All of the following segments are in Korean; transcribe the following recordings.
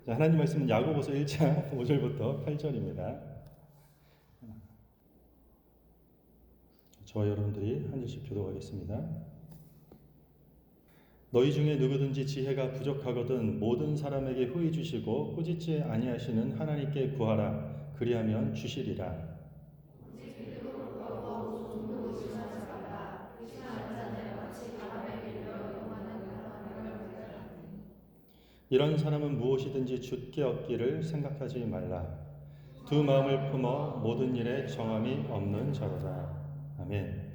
자, 하나님 말씀은 야고보서 1장 5절부터 8절입니다. 저와 여러분들이 한 절씩 교독하겠습니다. 너희 중에 누구든지 지혜가 부족하거든 모든 사람에게 후히 주시고 꾸짖지 아니하시는 하나님께 구하라. 그리하면 주시리라. 이런 사람은 무엇이든지 주께 얻기를 생각하지 말라. 두 마음을 품어 모든 일에 정함이 없는 자로다. 아멘.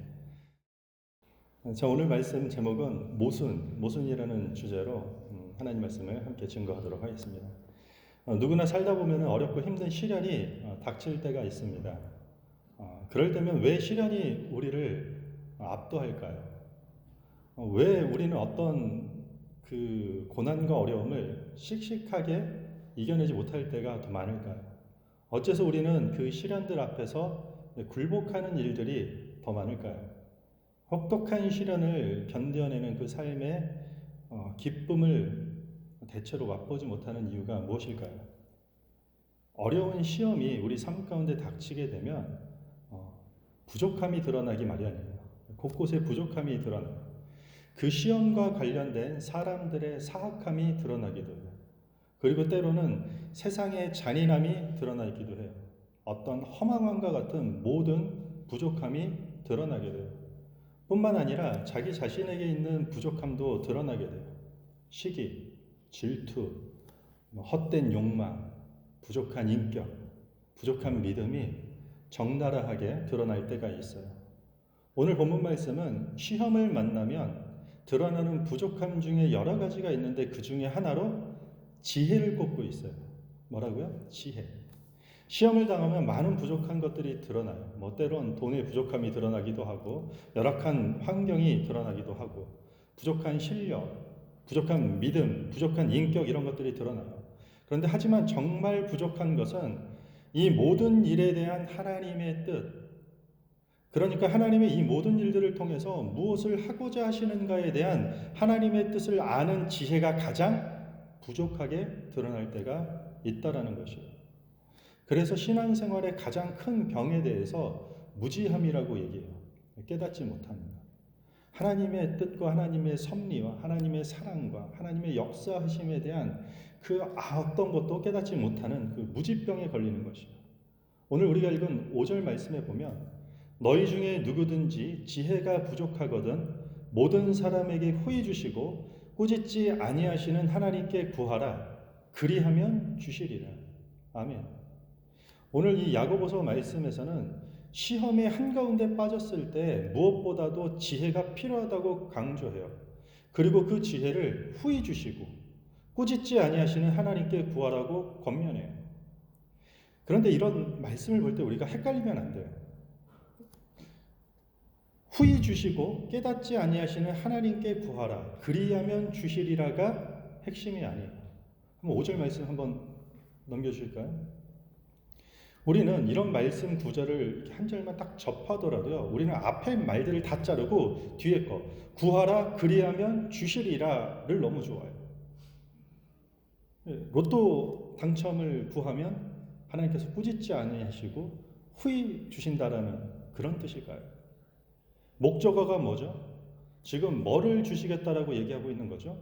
자, 오늘 말씀 제목은 모순이라는 주제로 하나님 말씀을 함께 증거하도록 하겠습니다. 누구나 살다 보면 어렵고 힘든 시련이 닥칠 때가 있습니다. 그럴 때면 왜 시련이 우리를 압도할까요? 왜 우리는 어떤 그 고난과 어려움을 씩씩하게 이겨내지 못할 때가 더 많을까요? 어째서 우리는 그 시련들 앞에서 굴복하는 일들이 더 많을까요? 혹독한 시련을 견뎌내는 그 삶의 기쁨을 대체로 맛보지 못하는 이유가 무엇일까요? 어려운 시험이 우리 삶 가운데 닥치게 되면 부족함이 드러나기 마련이에요. 곳곳에 부족함이 드러나요. 그 시험과 관련된 사람들의 사악함이 드러나기도 해요. 그리고 때로는 세상의 잔인함이 드러나기도 해요. 어떤 허망함과 같은 모든 부족함이 드러나게 돼요. 뿐만 아니라 자기 자신에게 있는 부족함도 드러나게 돼요. 시기, 질투, 헛된 욕망, 부족한 인격, 부족한 믿음이 적나라하게 드러날 때가 있어요. 오늘 본문 말씀은 시험을 만나면 드러나는 부족함 중에 여러 가지가 있는데 그 중에 하나로 지혜를 꼽고 있어요. 뭐라고요? 지혜. 시험을 당하면 많은 부족한 것들이 드러나요. 때론 돈의 부족함이 드러나기도 하고 열악한 환경이 드러나기도 하고 부족한 실력, 부족한 믿음, 부족한 인격 이런 것들이 드러나요. 그런데 하지만 정말 부족한 것은 이 모든 일에 대한 하나님의 뜻, 그러니까 하나님의 이 모든 일들을 통해서 무엇을 하고자 하시는가에 대한 하나님의 뜻을 아는 지혜가 가장 부족하게 드러날 때가 있다라는 것이에요. 그래서 신앙생활의 가장 큰 병에 대해서 무지함이라고 얘기해요. 깨닫지 못하는 것. 하나님의 뜻과 하나님의 섭리와 하나님의 사랑과 하나님의 역사하심에 대한 그 어떤 것도 깨닫지 못하는 그 무지병에 걸리는 것이에요. 오늘 우리가 읽은 5절 말씀에 보면 너희 중에 누구든지 지혜가 부족하거든 모든 사람에게 후히 주시고 꾸짖지 아니하시는 하나님께 구하라. 그리하면 주시리라. 아멘. 오늘 이 야고보서 말씀에서는 시험의 한가운데 빠졌을 때 무엇보다도 지혜가 필요하다고 강조해요. 그리고 그 지혜를 후히 주시고 꾸짖지 아니하시는 하나님께 구하라고 권면해요. 그런데 이런 말씀을 볼 때 우리가 헷갈리면 안 돼요. 후히 주시고 깨닫지 아니하시는 하나님께 구하라. 그리하면 주시리라가 핵심이 아니에요. 한번 5절 말씀 한번 넘겨주실까요? 우리는 이런 말씀 구절을 한 절만 딱 접하더라도요. 우리는 앞에 말들을 다 자르고 뒤에 거 구하라 그리하면 주시리라를 너무 좋아해요. 로또 당첨을 구하면 하나님께서 꾸짖지 아니하시고 후히 주신다라는 그런 뜻일까요? 목적어가 뭐죠? 지금 뭐를 주시겠다라고 얘기하고 있는 거죠?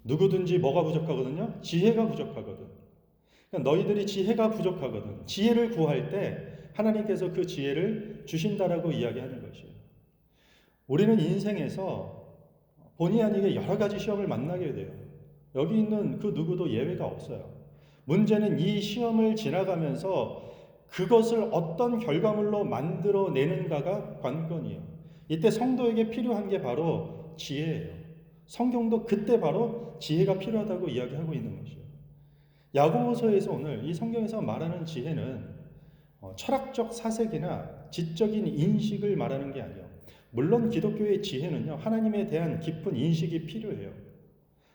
누구든지 뭐가 부족하거든요? 지혜가 부족하거든. 그러니까 너희들이 지혜가 부족하거든. 지혜를 구할 때 하나님께서 그 지혜를 주신다라고 이야기하는 것이에요. 우리는 인생에서 본의 아니게 여러 가지 시험을 만나게 돼요. 여기 있는 그 누구도 예외가 없어요. 문제는 이 시험을 지나가면서 그것을 어떤 결과물로 만들어내는가가 관건이에요. 이때 성도에게 필요한 게 바로 지혜예요. 성경도 그때 바로 지혜가 필요하다고 이야기하고 있는 것이에요. 야고보서에서 오늘 이 성경에서 말하는 지혜는 철학적 사색이나 지적인 인식을 말하는 게 아니에요. 물론 기독교의 지혜는요, 하나님에 대한 깊은 인식이 필요해요.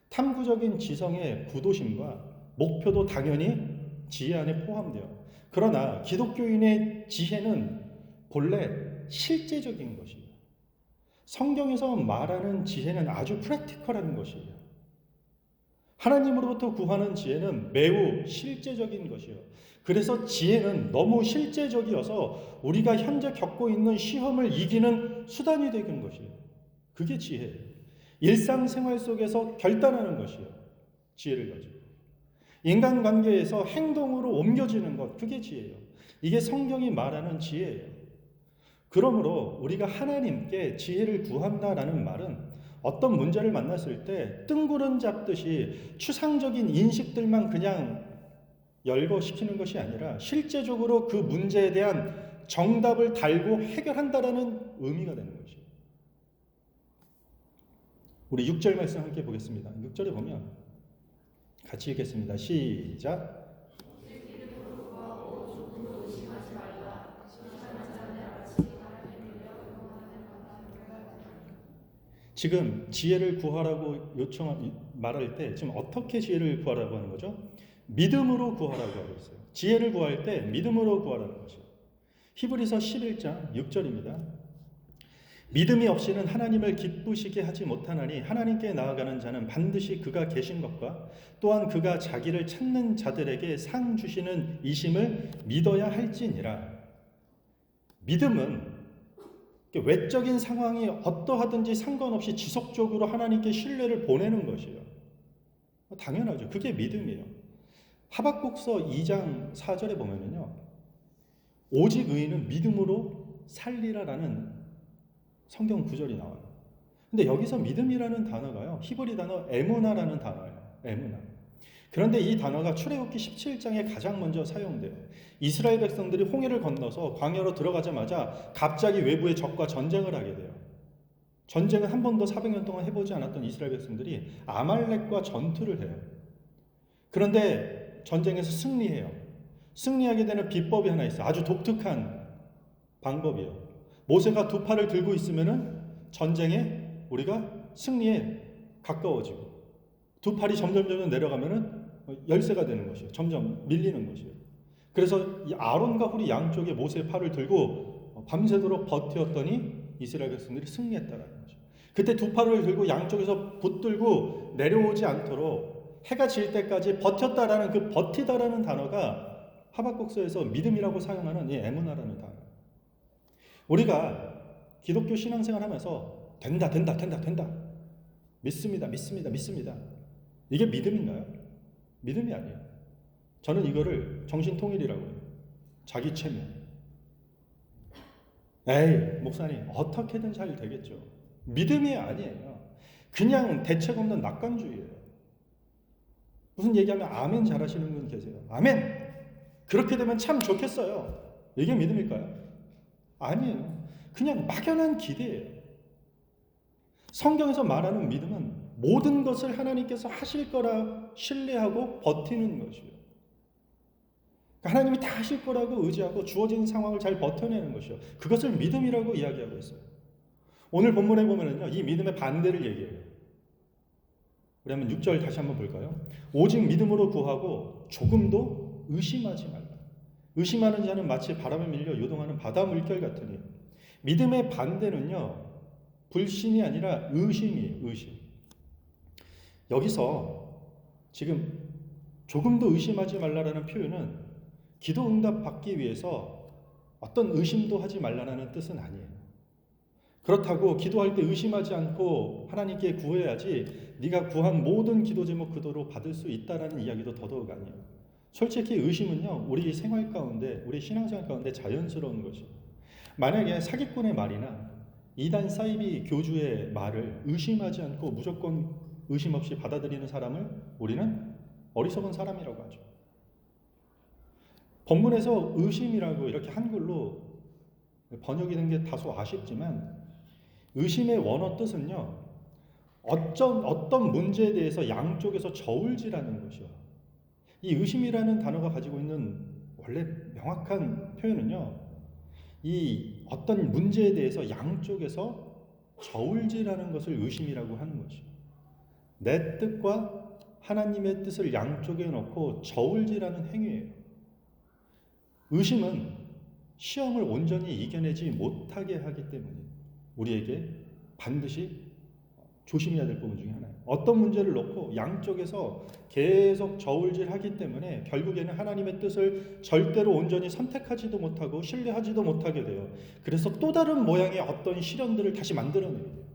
탐구적인 지성의 구도심과 목표도 당연히 지혜 안에 포함돼요. 그러나 기독교인의 지혜는 본래 실제적인 것이에요. 성경에서 말하는 지혜는 아주 프랙티컬한 것이에요. 하나님으로부터 구하는 지혜는 매우 실제적인 것이요. 그래서 지혜는 너무 실제적이어서 우리가 현재 겪고 있는 시험을 이기는 수단이 되는 것이에요. 그게 지혜예요. 일상생활 속에서 결단하는 것이요. 지혜를 가지고. 인간관계에서 행동으로 옮겨지는 것, 그게 지혜예요. 이게 성경이 말하는 지혜예요. 그러므로 우리가 하나님께 지혜를 구한다라는 말은 어떤 문제를 만났을 때 뜬구름 잡듯이 추상적인 인식들만 그냥 열거시키는 것이 아니라 실제적으로 그 문제에 대한 정답을 달고 해결한다라는 의미가 되는 것이에요. 우리 6절 말씀 함께 보겠습니다. 6절에 보면 같이 읽겠습니다. 시작. 지금 지혜를 구하라고 말할 때 지금 어떻게 지혜를 구하라고 하는 거죠? 믿음으로 구하라고 하고 있어요. 지혜를 구할 때 믿음으로 구하라는 것이요. 히브리서 11장 6절입니다. 믿음이 없이는 하나님을 기쁘시게 하지 못하나니 하나님께 나아가는 자는 반드시 그가 계신 것과 또한 그가 자기를 찾는 자들에게 상 주시는 이심을 믿어야 할지니라. 믿음은 외적인 상황이 어떠하든지 상관없이 지속적으로 하나님께 신뢰를 보내는 것이에요. 당연하죠. 그게 믿음이에요. 하박국서 2장 4절에 보면은요, 오직 의인은 믿음으로 살리라라는 성경 구절이 나와요. 근데 여기서 믿음이라는 단어가요, 히브리 단어 에무나라는 단어예요. 에무나. 그런데 이 단어가 출애굽기 17장에 가장 먼저 사용돼요. 이스라엘 백성들이 홍해를 건너서 광야로 들어가자마자 갑자기 외부의 적과 전쟁을 하게 돼요. 전쟁을 한 번도 400년 동안 해보지 않았던 이스라엘 백성들이 아말렉과 전투를 해요. 그런데 전쟁에서 승리해요. 승리하게 되는 비법이 하나 있어요. 아주 독특한 방법이에요. 모세가 두 팔을 들고 있으면은 전쟁에 우리가 승리에 가까워지고, 두 팔이 점점 내려가면은 열세가 되는 것이에요. 점점 밀리는 것이에요. 그래서 이 아론과 훌이 양쪽에 모세의 팔을 들고 밤새도록 버텼더니 이스라엘 백성들이 승리했다라는 거죠. 그때 두 팔을 들고 양쪽에서 붙들고 내려오지 않도록 해가 질 때까지 버텼다라는 그 버티다라는 단어가 하박국서에서 믿음이라고 사용하는 이 에무나라는 단어. 우리가 기독교 신앙생활 하면서 된다. 믿습니다. 이게 믿음인가요? 믿음이 아니에요. 저는 이거를 정신통일이라고 해요. 자기 체면. 에이, 목사님, 어떻게든 잘 되겠죠. 믿음이 아니에요. 그냥 대책 없는 낙관주의예요. 무슨 얘기하면 아멘 잘하시는 분 계세요. 아멘! 그렇게 되면 참 좋겠어요. 이게 믿음일까요? 아니에요. 그냥 막연한 기대예요. 성경에서 말하는 믿음은 모든 것을 하나님께서 하실 거라 신뢰하고 버티는 것이에요. 하나님이 다 하실 거라고 의지하고 주어진 상황을 잘 버텨내는 것이요. 그것을 믿음이라고 이야기하고 있어요. 오늘 본문에 보면은요, 이 믿음의 반대를 얘기해요. 우리 한번 6절 다시 한번 볼까요? 오직 믿음으로 구하고 조금도 의심하지 말라. 의심하는 자는 마치 바람에 밀려 요동하는 바다 물결 같으니. 믿음의 반대는요, 불신이 아니라 의심이에요. 의심. 여기서 지금 조금도 의심하지 말라라는 표현은 기도 응답 받기 위해서 어떤 의심도 하지 말라는 뜻은 아니에요. 그렇다고 기도할 때 의심하지 않고 하나님께 구해야지 네가 구한 모든 기도 제목 그대로 받을 수 있다라는 이야기도 더더욱 아니에요. 솔직히 의심은요, 우리 생활 가운데, 우리 신앙생활 가운데 자연스러운 것이에요. 만약에 사기꾼의 말이나 이단 사이비 교주의 말을 의심하지 않고 무조건 의심 없이 받아들이는 사람을 우리는 어리석은 사람이라고 하죠. 본문에서 의심이라고 이렇게 한글로 번역이 된 게 다소 아쉽지만, 의심의 원어 뜻은요, 어떤 문제에 대해서 양쪽에서 저울질하는 것이요. 이 의심이라는 단어가 가지고 있는 원래 명확한 표현은요, 이 어떤 문제에 대해서 양쪽에서 저울질하는 것을 의심이라고 하는 것이요. 내 뜻과 하나님의 뜻을 양쪽에 놓고 저울질하는 행위예요. 의심은 시험을 온전히 이겨내지 못하게 하기 때문에 우리에게 반드시 조심해야 될 부분 중에 하나예요. 어떤 문제를 놓고 양쪽에서 계속 저울질하기 때문에 결국에는 하나님의 뜻을 절대로 온전히 선택하지도 못하고 신뢰하지도 못하게 돼요. 그래서 또 다른 모양의 어떤 시련들을 다시 만들어내요.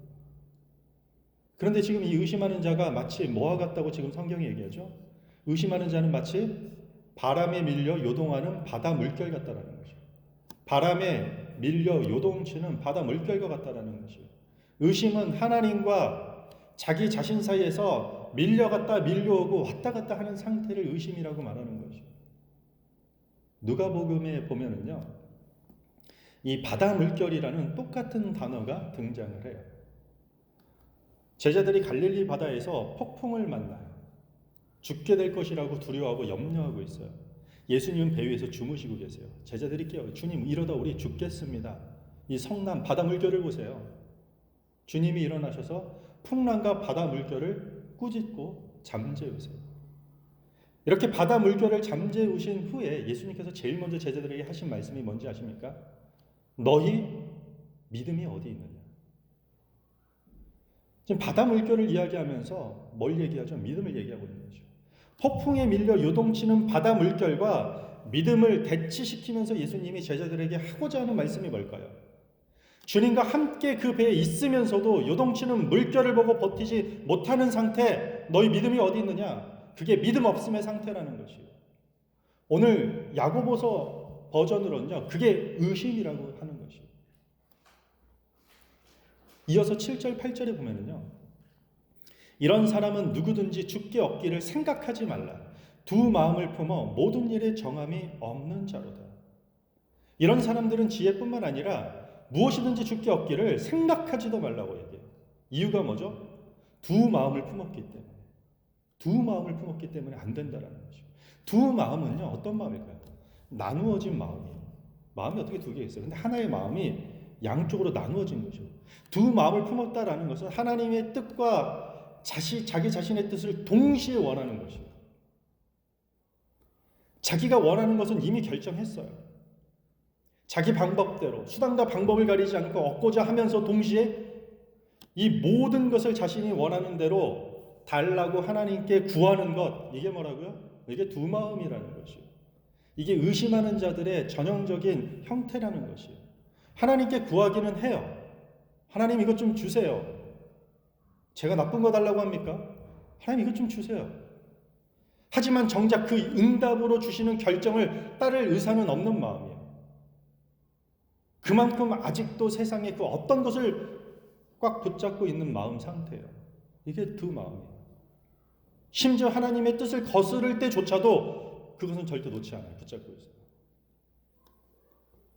그런데 지금 이 의심하는 자가 마치 뭐와 같다고 지금 성경이 얘기하죠? 의심하는 자는 마치 바람에 밀려 요동하는 바다 물결 같다라는 거죠. 바람에 밀려 요동치는 바다 물결과 같다라는 거죠. 의심은 하나님과 자기 자신 사이에서 밀려갔다 밀려오고 왔다 갔다 하는 상태를 의심이라고 말하는 거죠. 누가복음에 보면은요, 이 바다 물결이라는 똑같은 단어가 등장을 해요. 제자들이 갈릴리 바다에서 폭풍을 만나요. 죽게 될 것이라고 두려워하고 염려하고 있어요. 예수님은 배 위에서 주무시고 계세요. 제자들이 깨워요. 주님, 이러다 우리 죽겠습니다. 이 성난 바다 물결을 보세요. 주님이 일어나셔서 풍랑과 바다 물결을 꾸짖고 잠재우세요. 이렇게 바다 물결을 잠재우신 후에 예수님께서 제일 먼저 제자들에게 하신 말씀이 뭔지 아십니까? 너희 믿음이 어디 있느냐? 지금 바다 물결을 이야기하면서 뭘 얘기하죠? 믿음을 얘기하고 있는 거죠. 폭풍에 밀려 요동치는 바다 물결과 믿음을 대치시키면서 예수님이 제자들에게 하고자 하는 말씀이 뭘까요? 주님과 함께 그 배에 있으면서도 요동치는 물결을 보고 버티지 못하는 상태, 너희 믿음이 어디 있느냐? 그게 믿음 없음의 상태라는 것이에요. 오늘 야고보서 버전으로는요, 그게 의심이라고 하는 것이에요. 이어서 7절, 8절에 보면은요, 이런 사람은 누구든지 죽게 얻기를 생각하지 말라. 두 마음을 품어 모든 일에 정함이 없는 자로다. 이런 사람들은 지혜뿐만 아니라 무엇이든지 죽게 얻기를 생각하지도 말라고 얘기해요. 이유가 뭐죠? 두 마음을 품었기 때문에. 두 마음을 품었기 때문에 안 된다라는 거죠. 두 마음은요, 어떤 마음일까요? 나누어진 마음이에요. 마음이 어떻게 두 개 있어요? 근데 하나의 마음이 양쪽으로 나누어진 거죠. 두 마음을 품었다라는 것은 하나님의 뜻과 자기 자신의 뜻을 동시에 원하는 것이에요. 자기가 원하는 것은 이미 결정했어요. 자기 방법대로 수단과 방법을 가리지 않고 얻고자 하면서 동시에 이 모든 것을 자신이 원하는 대로 달라고 하나님께 구하는 것, 이게 뭐라고요? 이게 두 마음이라는 것이에요. 이게 의심하는 자들의 전형적인 형태라는 것이에요. 하나님께 구하기는 해요. 하나님 이것 좀 주세요. 제가 나쁜 거 달라고 합니까? 하나님 이것 좀 주세요. 하지만 정작 그 응답으로 주시는 결정을 따를 의사는 없는 마음이에요. 그만큼 아직도 세상에 그 어떤 것을 꽉 붙잡고 있는 마음 상태예요. 이게 두 마음이에요. 심지어 하나님의 뜻을 거스를 때조차도 그것은 절대 놓지 않아요. 붙잡고 있어요.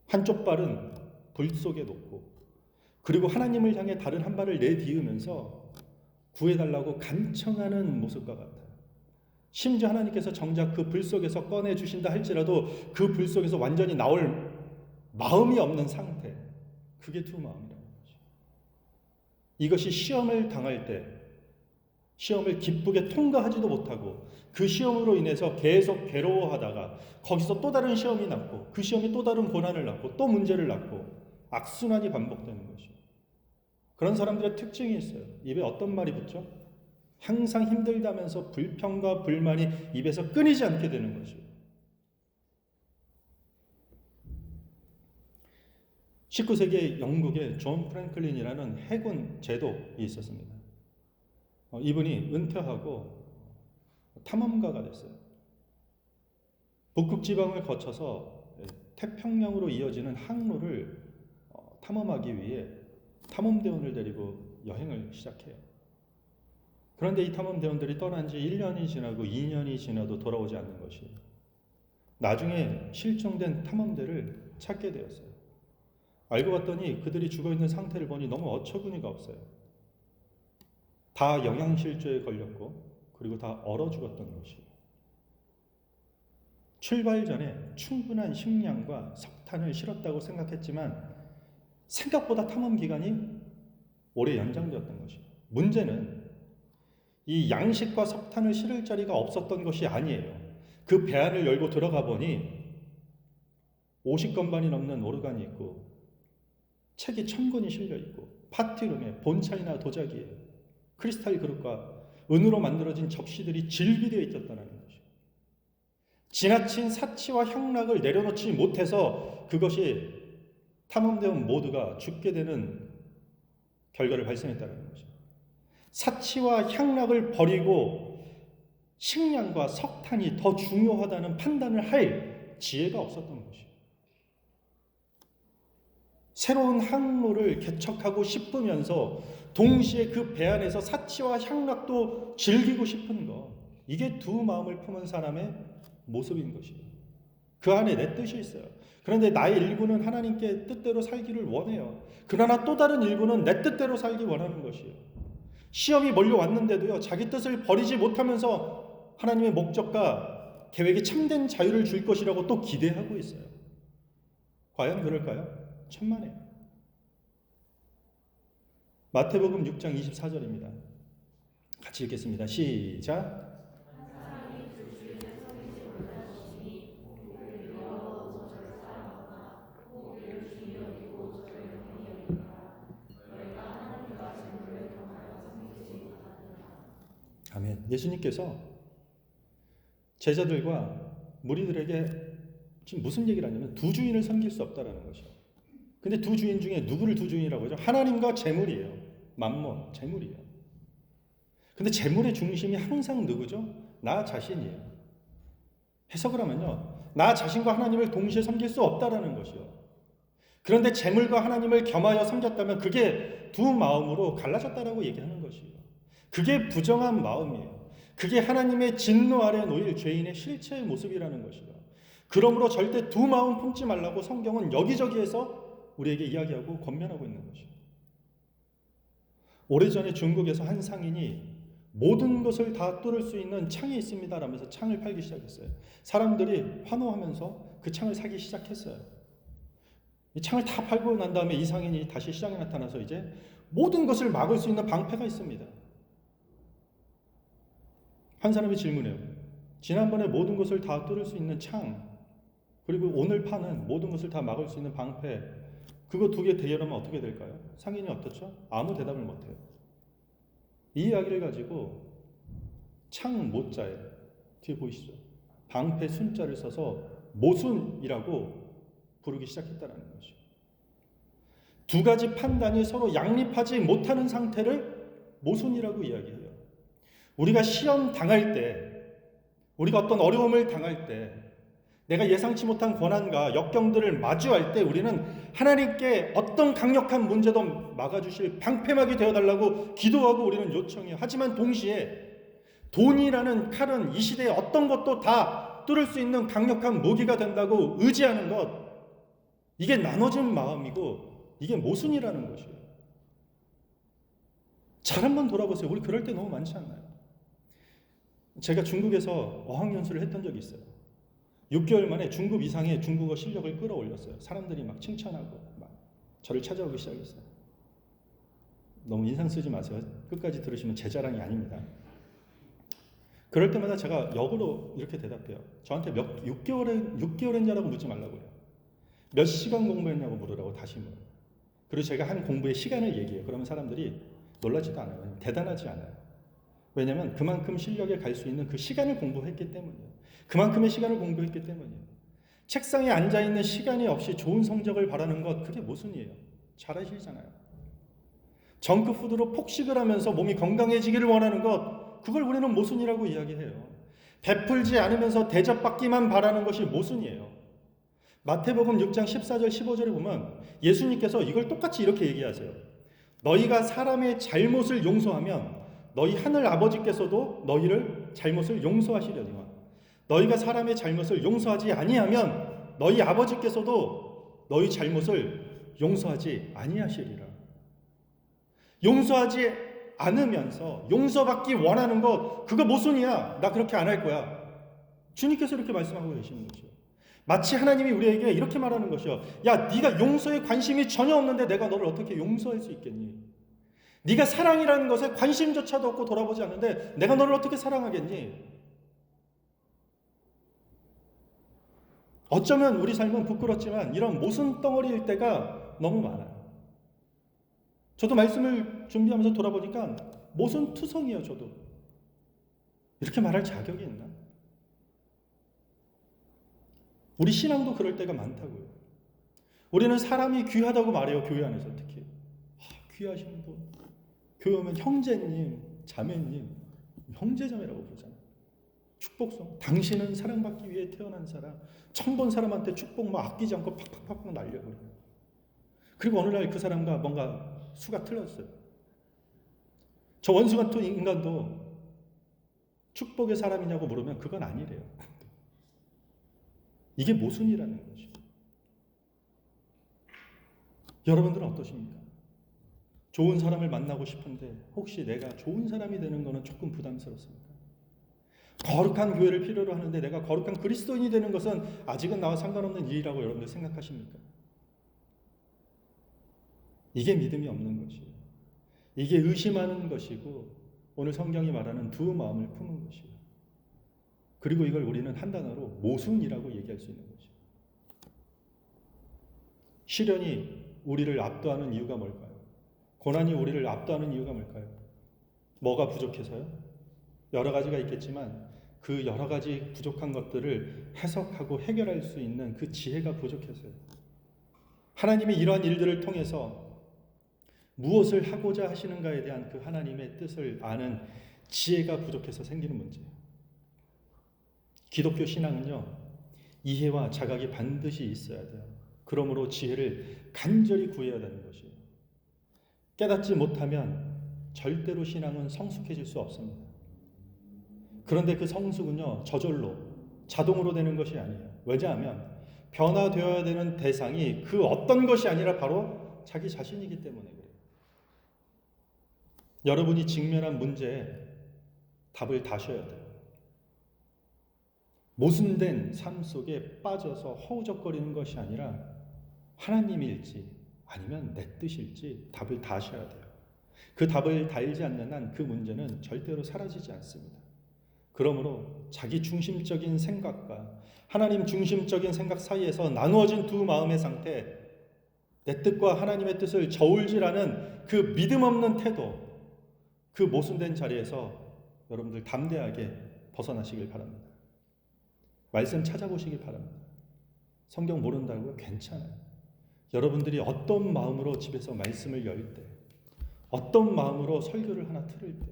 한쪽 발은 불 속에 놓고, 그리고 하나님을 향해 다른 한 발을 내디으면서 구해달라고 간청하는 모습과 같아요. 심지어 하나님께서 정작 그 불 속에서 꺼내주신다 할지라도 그 불 속에서 완전히 나올 마음이 없는 상태, 그게 두 마음이라는 거죠. 이것이 시험을 당할 때 시험을 기쁘게 통과하지도 못하고 그 시험으로 인해서 계속 괴로워하다가 거기서 또 다른 시험이 낳고 그 시험이 또 다른 고난을 낳고 또 문제를 낳고 악순환이 반복되는 것이죠. 그런 사람들의 특징이 있어요. 입에 어떤 말이 붙죠? 항상 힘들다면서 불평과 불만이 입에서 끊이지 않게 되는 것이죠. 19세기 영국에 존 프랭클린이라는 해군 제독이 있었습니다. 이분이 은퇴하고 탐험가가 됐어요. 북극 지방을 거쳐서 태평양으로 이어지는 항로를 탐험하기 위해 탐험대원을 데리고 여행을 시작해요. 그런데 이 탐험대원들이 떠난 지 1년이 지나고 2년이 지나도 돌아오지 않는 것이에요. 나중에 실종된 탐험대를 찾게 되었어요. 알고 봤더니 그들이 죽어있는 상태를 보니 너무 어처구니가 없어요. 다 영양실조에 걸렸고 그리고 다 얼어 죽었던 것이에요. 출발 전에 충분한 식량과 석탄을 실었다고 생각했지만 생각보다 탐험 기간이 오래 연장되었던 것이에요. 문제는 이 양식과 석탄을 실을 자리가 없었던 것이 아니에요. 그 배 안을 열고 들어가 보니 50건반이 넘는 오르간이 있고 책이 1000권이 실려 있고 파티룸에 본차이나 도자기예요. 크리스탈 그릇과 은으로 만들어진 접시들이 질비되어 있었다는 것이죠. 지나친 사치와 향락을 내려놓지 못해서 그것이 탐험대원 모두가 죽게 되는 결과를 발생했다는 것이죠. 사치와 향락을 버리고 식량과 석탄이 더 중요하다는 판단을 할 지혜가 없었던 것이죠. 새로운 항로를 개척하고 싶으면서 동시에 그 배 안에서 사치와 향락도 즐기고 싶은 것, 이게 두 마음을 품은 사람의 모습인 것이에요. 그 안에 내 뜻이 있어요. 그런데 나의 일부는 하나님께 뜻대로 살기를 원해요. 그러나 또 다른 일부는 내 뜻대로 살기 원하는 것이에요. 시험이 몰려왔는데도요, 자기 뜻을 버리지 못하면서 하나님의 목적과 계획에 참된 자유를 줄 것이라고 또 기대하고 있어요. 과연 그럴까요? 천만에요. 마태복음 6장 24절입니다. 같이 읽겠습니다. 시작. 아멘. 예수님께서 제자들과 무리들에게 지금 무슨 얘기를 하냐면 두 주인을 섬길 수 없다라는 것이요. 근데 두 주인 중에 누구를 두 주인이라고 하죠? 하나님과 재물이에요. 만몬, 재물이에요. 근데 재물의 중심이 항상 누구죠? 나 자신이에요. 해석을 하면요, 나 자신과 하나님을 동시에 섬길 수 없다라는 것이요. 그런데 재물과 하나님을 겸하여 섬겼다면 그게 두 마음으로 갈라졌다라고 얘기하는 것이에요. 그게 부정한 마음이에요. 그게 하나님의 진노 아래 놓일 죄인의 실체의 모습이라는 것이요. 그러므로 절대 두 마음 품지 말라고 성경은 여기저기에서 우리에게 이야기하고 권면하고 있는 것이에요. 오래전에 중국에서 한 상인이 모든 것을 다 뚫을 수 있는 창이 있습니다 라면서 창을 팔기 시작했어요. 사람들이 환호하면서 그 창을 사기 시작했어요. 이 창을 다 팔고 난 다음에 이 상인이 다시 시장에 나타나서 이제 모든 것을 막을 수 있는 방패가 있습니다. 한 사람이 질문해요. 지난번에 모든 것을 다 뚫을 수 있는 창, 그리고 오늘 파는 모든 것을 다 막을 수 있는 방패, 그거 두 개 대결하면 어떻게 될까요? 상인이 어떻죠? 아무 대답을 못해요. 이 이야기를 가지고 창 모자에 뒤에 보이시죠? 방패 순자를 써서 모순이라고 부르기 시작했다는 것이죠. 두 가지 판단이 서로 양립하지 못하는 상태를 모순이라고 이야기해요. 우리가 시험 당할 때, 우리가 어떤 어려움을 당할 때, 내가 예상치 못한 고난과 역경들을 마주할 때 우리는 하나님께 어떤 강력한 문제도 막아주실 방패막이 되어달라고 기도하고 우리는 요청해요. 하지만 동시에 돈이라는 칼은 이 시대에 어떤 것도 다 뚫을 수 있는 강력한 무기가 된다고 의지하는 것, 이게 나눠진 마음이고 이게 모순이라는 것이에요. 잘 한번 돌아보세요. 우리 그럴 때 너무 많지 않나요? 제가 중국에서 어학연수를 했던 적이 있어요. 6개월 만에 중급 이상의 중국어 실력을 끌어올렸어요. 사람들이 막 칭찬하고 막 저를 찾아오기 시작했어요. 너무 인상 쓰지 마세요. 끝까지 들으시면 제 자랑이 아닙니다. 그럴 때마다 제가 역으로 이렇게 대답해요. 저한테 6개월 했냐라고 묻지 말라고요. 몇 시간 공부했냐고 물으라고 다시 물어요. 그리고 제가 한 공부의 시간을 얘기해요. 그러면 사람들이 놀라지도 않아요. 대단하지 않아요. 왜냐하면 그만큼 실력에 갈 수 있는 그 시간을 공부했기 때문이에요. 그만큼의 시간을 공부했기 때문이에요. 책상에 앉아있는 시간이 없이 좋은 성적을 바라는 것, 그게 모순이에요. 잘 아시잖아요. 정크푸드로 폭식을 하면서 몸이 건강해지기를 원하는 것, 그걸 우리는 모순이라고 이야기해요. 베풀지 않으면서 대접받기만 바라는 것이 모순이에요. 마태복음 6장 14절 15절에 보면 예수님께서 이걸 똑같이 이렇게 얘기하세요. 너희가 사람의 잘못을 용서하면 너희 하늘 아버지께서도 너희를 잘못을 용서하시려니와 너희가 사람의 잘못을 용서하지 아니하면 너희 아버지께서도 너희 잘못을 용서하지 아니하시리라. 용서하지 않으면서 용서받기 원하는 것, 그거 모순이야. 나 그렇게 안 할 거야. 주님께서 이렇게 말씀하고 계시는 거죠. 마치 하나님이 우리에게 이렇게 말하는 것이요. 야, 네가 용서에 관심이 전혀 없는데 내가 너를 어떻게 용서할 수 있겠니? 네가 사랑이라는 것에 관심조차도 없고 돌아보지 않는데 내가 너를 어떻게 사랑하겠니? 어쩌면 우리 삶은 부끄럽지만 이런 모순 덩어리일 때가 너무 많아요. 저도 말씀을 준비하면서 돌아보니까 모순투성이요. 저도 이렇게 말할 자격이 있나? 우리 신앙도 그럴 때가 많다고요. 우리는 사람이 귀하다고 말해요. 교회 안에서 특히 귀하신 분, 교회 오면 형제님, 자매님, 형제자매라고 부르잖아요. 축복성. 당신은 사랑받기 위해 태어난 사람, 처음 본 사람한테 축복 막 아끼지 않고 팍팍팍팍 날려버려요. 그리고 어느 날 그 사람과 뭔가 수가 틀렸어요. 저 원수 같은 인간도 축복의 사람이냐고 물으면 그건 아니래요. 이게 모순이라는 거죠. 여러분들은 어떠십니까? 좋은 사람을 만나고 싶은데 혹시 내가 좋은 사람이 되는 것은 조금 부담스럽습니까? 거룩한 교회를 필요로 하는데 내가 거룩한 그리스도인이 되는 것은 아직은 나와 상관없는 일이라고 여러분들 생각하십니까? 이게 믿음이 없는 것이에요. 이게 의심하는 것이고 오늘 성경이 말하는 두 마음을 품은 것이에요. 그리고 이걸 우리는 한 단어로 모순이라고 얘기할 수 있는 것이에요. 시련이 우리를 압도하는 이유가 뭘까요? 고난이 우리를 압도하는 이유가 뭘까요? 뭐가 부족해서요? 여러 가지가 있겠지만 그 여러 가지 부족한 것들을 해석하고 해결할 수 있는 그 지혜가 부족해서요. 하나님이 이러한 일들을 통해서 무엇을 하고자 하시는가에 대한 그 하나님의 뜻을 아는 지혜가 부족해서 생기는 문제예요. 기독교 신앙은요, 이해와 자각이 반드시 있어야 돼요. 그러므로 지혜를 간절히 구해야 되는 것이에요. 깨닫지 못하면 절대로 신앙은 성숙해질 수 없습니다. 그런데 그 성숙은요, 저절로 자동으로 되는 것이 아니에요. 왜냐하면 변화되어야 되는 대상이 그 어떤 것이 아니라 바로 자기 자신이기 때문에 그래요. 여러분이 직면한 문제에 답을 다셔야 돼요. 모순된 삶 속에 빠져서 허우적거리는 것이 아니라 하나님일지 아니면 내 뜻일지 답을 다셔야 돼요. 그 답을 달지 않는 한 그 문제는 절대로 사라지지 않습니다. 그러므로 자기 중심적인 생각과 하나님 중심적인 생각 사이에서 나누어진 두 마음의 상태, 내 뜻과 하나님의 뜻을 저울질하는 그 믿음 없는 태도, 그 모순된 자리에서 여러분들 담대하게 벗어나시길 바랍니다. 말씀 찾아보시길 바랍니다. 성경 모른다고요? 괜찮아요. 여러분들이 어떤 마음으로 집에서 말씀을 열 때, 어떤 마음으로 설교를 하나 틀을 때,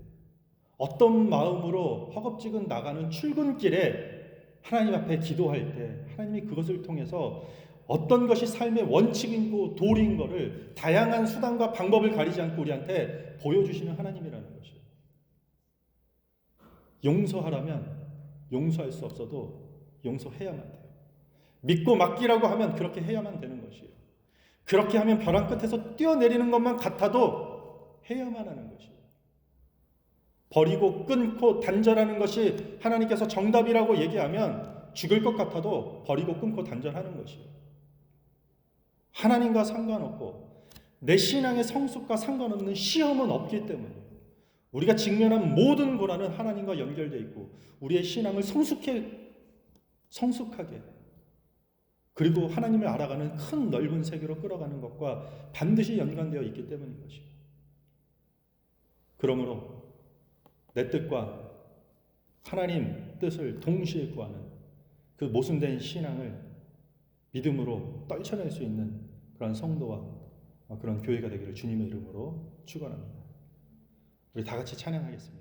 어떤 마음으로 허겁지겁 나가는 출근길에 하나님 앞에 기도할 때 하나님이 그것을 통해서 어떤 것이 삶의 원칙이고 도리인 것을 다양한 수단과 방법을 가리지 않고 우리한테 보여주시는 하나님이라는 것이에요. 용서하라면 용서할 수 없어도 용서해야만 돼요. 믿고 맡기라고 하면 그렇게 해야만 되는 것이에요. 그렇게 하면 벼랑 끝에서 뛰어내리는 것만 같아도 해야만 하는 것이에요. 버리고 끊고 단절하는 것이 하나님께서 정답이라고 얘기하면 죽을 것 같아도 버리고 끊고 단절하는 것이에요. 하나님과 상관없고 내 신앙의 성숙과 상관없는 시험은 없기 때문에 우리가 직면한 모든 고난은 하나님과 연결되어 있고 우리의 신앙을 성숙하게 그리고 하나님을 알아가는 큰 넓은 세계로 끌어가는 것과 반드시 연관되어 있기 때문인 것이에요. 그러므로 내 뜻과 하나님 뜻을 동시에 구하는 그 모순된 신앙을 믿음으로 떨쳐낼 수 있는 그런 성도와 그런 교회가 되기를 주님의 이름으로 축원합니다. 우리 다 같이 찬양하겠습니다.